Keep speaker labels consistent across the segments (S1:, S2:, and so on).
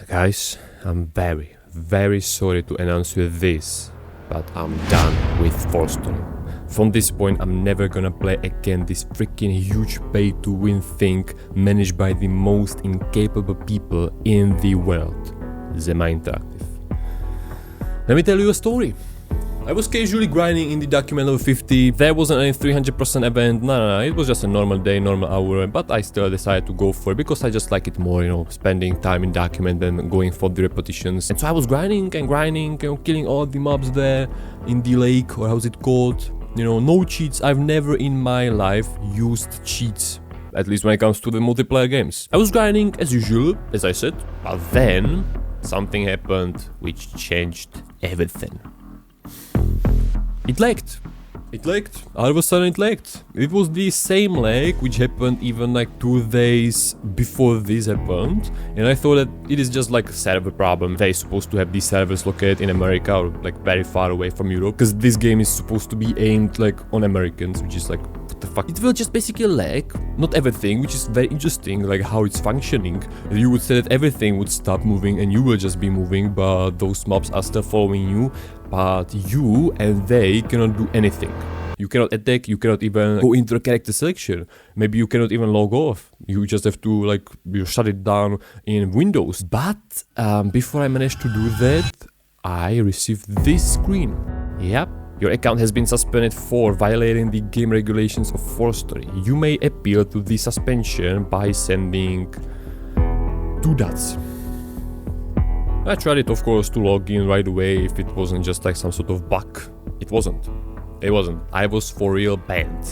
S1: Guys, I'm very sorry to announce you this, but I'm done with 4STORY. From this point, I'm never gonna play again this freaking huge pay-to-win thing managed by the most incapable people in the world, Zema Interactive. Let me tell you a story. I was casually grinding in the document level 50, there wasn't any 300% event, no, it was just a normal day, normal hour, but I still decided to go for it because I just like it more, spending time in document than going for the repetitions. And so I was grinding and grinding, killing all the mobs there in the lake, or how's it called? No cheats. I've never in my life used cheats, at least when it comes to the multiplayer games. I was grinding as usual, as I said, but then something happened which changed everything. It lagged. All of a sudden it lagged. It was the same lag which happened even like 2 days before this happened. And I thought that it is just like a server problem. They're supposed to have these servers located in America or like very far away from Europe. Because this game is supposed to be aimed like on Americans, which is like, what the fuck? It will just basically lag. Not everything, which is very interesting, like how it's functioning. You would say that everything would stop moving and you will just be moving, but those mobs are still following you. But you and they cannot do anything. You cannot attack, you cannot even go into the character selection. Maybe you cannot even log off. You just have to like shut it down in Windows. But before I managed to do that, I received this screen. Yep. Your account has been suspended for violating the game regulations of 4STORY. You may appeal to the suspension by sending 2 dots. I tried it, of course, to log in right away if it wasn't just like some sort of bug. It wasn't. I was for real banned.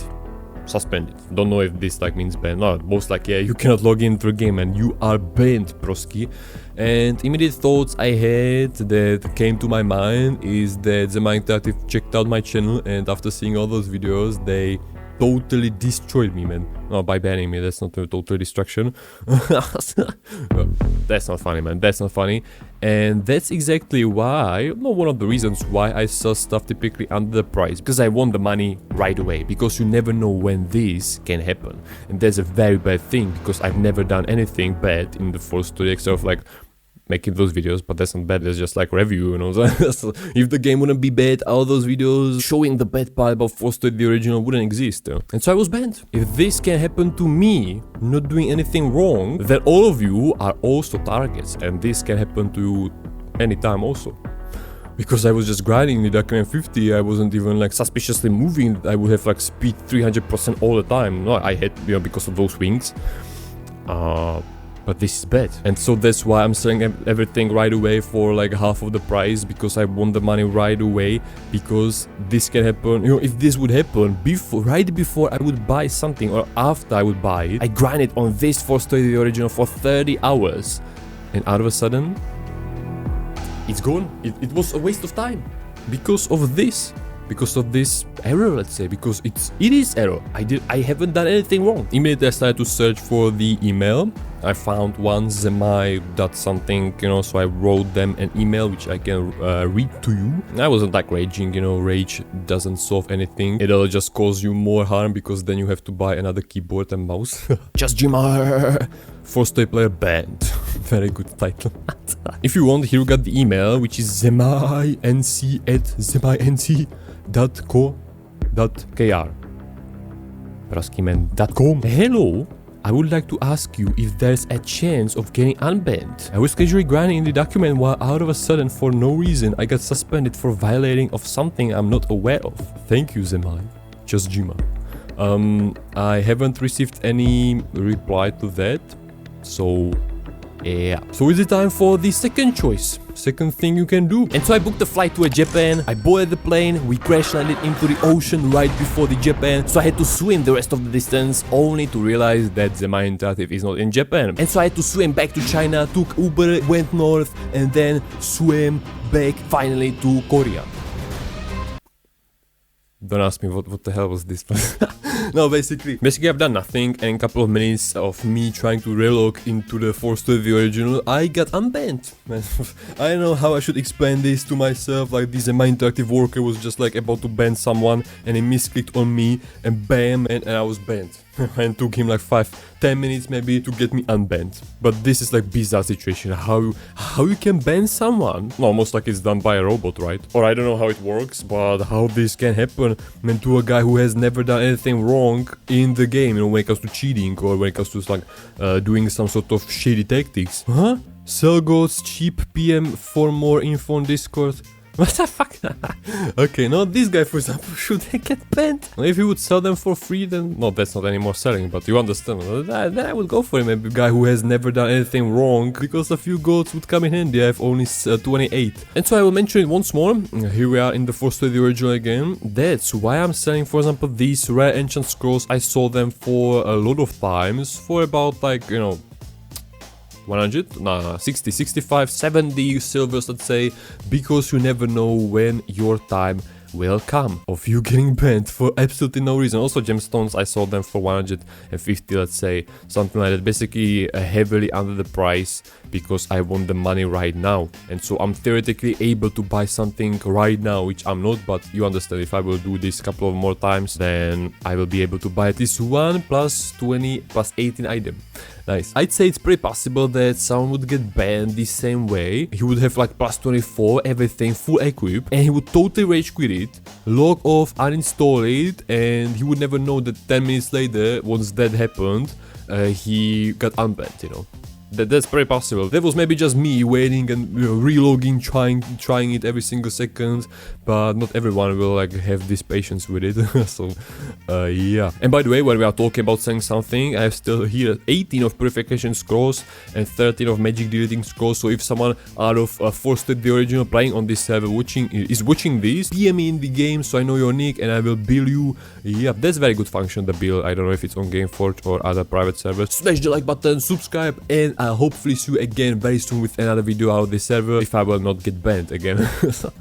S1: Suspended. Don't know if this like means banned. No, most like, yeah, you cannot log into the game and you are banned, broski. And immediate thoughts I had that came to my mind is that Zema Interactive checked out my channel, and after seeing all those videos, they totally destroyed me, man. No, by banning me, that's not a total destruction. That's not funny, man, that's not funny. And that's exactly why, one of the reasons why I sell stuff typically under the price. Because I want the money right away, because you never know when this can happen. And that's a very bad thing, because I've never done anything bad in the 4STORY except of like making those videos, but that's not bad, that's just like review, So if the game wouldn't be bad, all those videos showing the bad part about 4STORY the original wouldn't exist. And so I was banned. If this can happen to me, not doing anything wrong, then all of you are also targets, and this can happen to you anytime also. Because I was just grinding the document 50, I wasn't even like suspiciously moving, I would have like speed 300% all the time. No, I had, because of those wings. But this is bad, and so that's why I'm selling everything right away for like half of the price, because I want the money right away, because this can happen. If this would happen right before I would buy something or after I would buy it, I grinded on this 4STORY the original for 30 hours, and out of a sudden it's gone. It was a waste of time because of this error, let's say, because it is error. I haven't done anything wrong. Immediately I started to search for the email. I found one zemai.something, so I wrote them an email which I can read to you. I wasn't like raging, rage doesn't solve anything. It'll just cause you more harm, because then you have to buy another keyboard and mouse. Just Jima! 4STORY player banned. Very good title. If you want, here you got the email, which is zemainc@zemainc.co.kr. Praskiman.com. Hello! I would like to ask you if there's a chance of getting unbanned. I was casually grinding in the document while out of a sudden, for no reason, I got suspended for violating of something I'm not aware of. Thank you, Zemai. Just Jima. I haven't received any reply to that, so yeah. So is it time for the second choice? Second thing you can do. And so I booked a flight to Japan. I boarded the plane. We crash landed into the ocean right before the Japan. So I had to swim the rest of the distance, only to realize that Zema Interactive is not in Japan. And so I had to swim back to China, took Uber, went north, and then swim back finally to Korea. Don't ask me what the hell was this. No, basically I've done nothing, and a couple of minutes of me trying to relog into the 4STORY the original, I got unbanned. I don't know how I should explain this to myself, like this Zema Interactive worker was just like about to ban someone, and he misclicked on me, and bam, and I was banned. And took him like 5-10 minutes maybe to get me unbanned. But this is like bizarre situation. How you can ban someone? Almost like it's done by a robot, right? Or I don't know how it works, but how this can happen, man, to a guy who has never done anything wrong in the game, you know, when it comes to cheating or when it comes to like doing some sort of shady tactics. Huh? Sell goats, cheap PM for more info on Discord. What the fuck? Okay, now this guy, for example, should they get banned? If he would sell them for free, then... No, that's not anymore selling, but you understand. Then I would go for him, a guy who has never done anything wrong, because a few goats would come in handy. I have only 28. And so I will mention it once more. Here we are in the 4STORY the original again. That's why I'm selling, for example, these rare enchant scrolls. I sold them for a lot of times, for about, like, you know... 100? Nah, 60, 65, 70 silvers, let's say, because you never know when your time will come of you getting banned for absolutely no reason. Also gemstones, I sold them for 150, let's say, something like that, basically heavily under the price, because I want the money right now, and so I'm theoretically able to buy something right now, which I'm not, but you understand, if I will do this a couple of more times, then I will be able to buy at least 1 plus 20 plus 18 item. Nice. I'd say it's pretty possible that someone would get banned the same way. He would have like plus 24, everything full equip, and he would totally rage quit it, log off, uninstall it, and he would never know that 10 minutes later, once that happened, he got unbanned, you know. That's very possible. That was maybe just me waiting and, you know, relogging, trying it every single second, but not everyone will like have this patience with it. So yeah. And by the way, when we are talking about selling something, I have still here 18 of purification scrolls and 13 of magic deleting scrolls. So if someone out of 4STORY the original playing on this server is watching this, PM me in the game so I know your nick and I will bill you. Yeah, that's very good function, the bill. I don't know if it's on Gameforge or other private servers. Smash the like button, subscribe, and I'll hopefully see you again very soon with another video out of this server, if I will not get banned again.